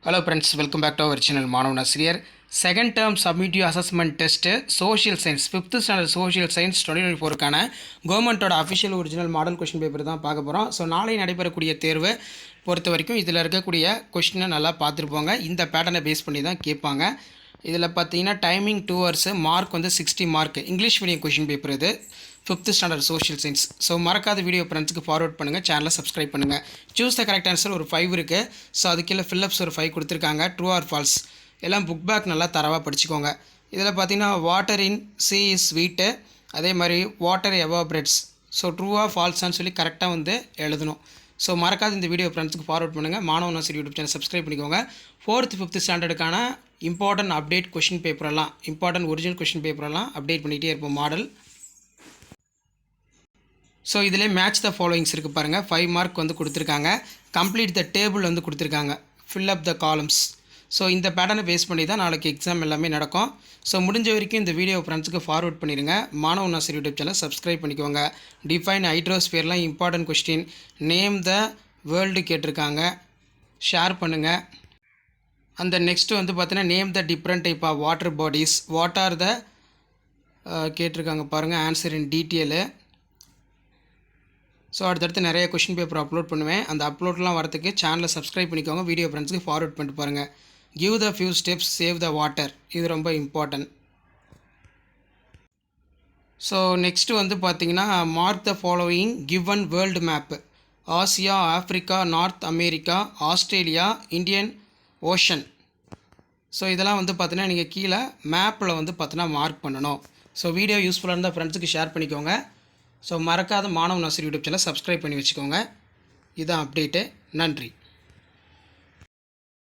Hello friends, welcome back to our channel Manav Nasir. Second term summative assessment test social science 5th standard social science 2024 கான கவர்மெண்டோட official original model question paper தான் பார்க்க போகிறோம். So நாளை நடைபெறக்கூடிய தேர்வு பொறுத்த வரைக்கும் இதில் இருக்கக்கூடிய கொஸ்டினை நல்லா பார்த்துருப்போங்க. இந்த பேட்டர்னை பேஸ் பண்ணி தான் கேட்பாங்க. இதில் பார்த்தீங்கன்னா டைமிங் 2 hours, மார்க் வந்து 60 mark. English medium question paper இது, 5th standard social science. So மறக்காத வீடியோ ஃப்ரெண்ட்ஸுக்கு ஃபார்வர்ட் பண்ணுங்கள், சேனலை சப்ஸ்கிரைப் பண்ணுங்கள். சூஸ் த கரெக்ட் ஆன்சர் ஒரு 5 இருக்குது. ஸோ அதுக்கீழே ஃபில்லப்ஸ் ஒரு 5 கொடுத்துருக்காங்க. ட்ரூ ஆர் ஃபால்ஸ் எல்லாம் புக் பேக் நல்லா தரவாக படிச்சுக்கோங்க. இதில் பார்த்தீங்கன்னா water in C is sweet, அதே மாதிரி வாட்டர் எவாப்ரேட்ஸ். ஸோ ட்ரூவாக ஃபால்ஸான்னு சொல்லி கரெக்டாக வந்து எழுதணும். ஸோ மறக்காத இந்த வீடியோ ஃப்ரெண்ட்ஸுக்கு ஃபார்வர்ட் பண்ணுங்கள். மாணவ நாசர் யூடியூப் சேனல் சப்ஸ்கிரைப் பண்ணிக்கோங்க. 4th 5th ஸ்டாண்டர்டுக்கான இம்பார்ட்டன்ட் அப்டேட் கொஷின் பேப்பரெல்லாம், இம்பார்ட்டன்ட் ஒரிஜினல் கொஷின் பேப்பரெல்லாம் அப்டேட் பண்ணிகிட்டே இருப்போம் மாடல். ஸோ இதிலே மேட்ச் த ஃபாலோயிங்ஸ் இருக்குது பாருங்கள். 5 மார்க் வந்து கொடுத்துருக்காங்க. கம்ப்ளீட் த டேபிள் வந்து கொடுத்துருக்காங்க. ஃபில் அப் த காலம்ஸ். ஸோ இந்த பேட்டர்னை பேஸ் பண்ணி தான் நாளைக்கு எக்ஸாம் எல்லாமே நடக்கும். ஸோ முடிஞ்ச வரைக்கும் இந்த வீடியோ ஃப்ரெண்ட்ஸுக்கு ஃபார்வர்ட் பண்ணிடுங்க. மாணவ நாசர் யூடியூப் சேனல் சப்ஸ்கிரைப் பண்ணிக்கோங்க. டிஃபைன் ஹைட்ரோஸ்பியர்லாம் important question. Name the world கேட்டிருக்காங்க, ஷேர் பண்ணுங்கள். அந்த நெக்ஸ்ட்டு வந்து பார்த்தீங்கன்னா name the different type of water bodies. What are the கேட்டிருக்காங்க பாருங்கள், ஆன்சர் இன் டீட்டெயிலு. ஸோ அடுத்தடுத்து நிறைய கொஷின் பேப்பர் அப்லோட் பண்ணுவேன். அந்த அப்லோட்லாம் வரதுக்கு சேனலை சப்ஸ்கிரைப் பண்ணிக்கோங்க. வீடியோ ஃப்ரெண்ட்ஸுக்கு ஃபார்வர்ட் பண்ணிட்டு பாருங்கள். Give the few steps, save the water. இது ரொம்ப இம்பார்ட்டன்ட். ஸோ நெக்ஸ்ட்டு வந்து பார்த்தீங்கன்னா mark the following given world map. Asia, Africa, North America, Australia, Indian Ocean. So இதெல்லாம் வந்து பார்த்தீங்கன்னா நீங்கள் கீழே மேப்பில் வந்து பார்த்தீங்கன்னா மார்க் பண்ணணும். ஸோ வீடியோ யூஸ்ஃபுல்லாக இருந்தால் ஃப்ரெண்ட்ஸுக்கு ஷேர் பண்ணிக்கோங்க. ஸோ மறக்காத மாணவ நாசர் யூடியூப் சேனல் சப்ஸ்கிரைப் பண்ணி வச்சுக்கோங்க. இதுதான் அப்டேட்டு. நன்றி.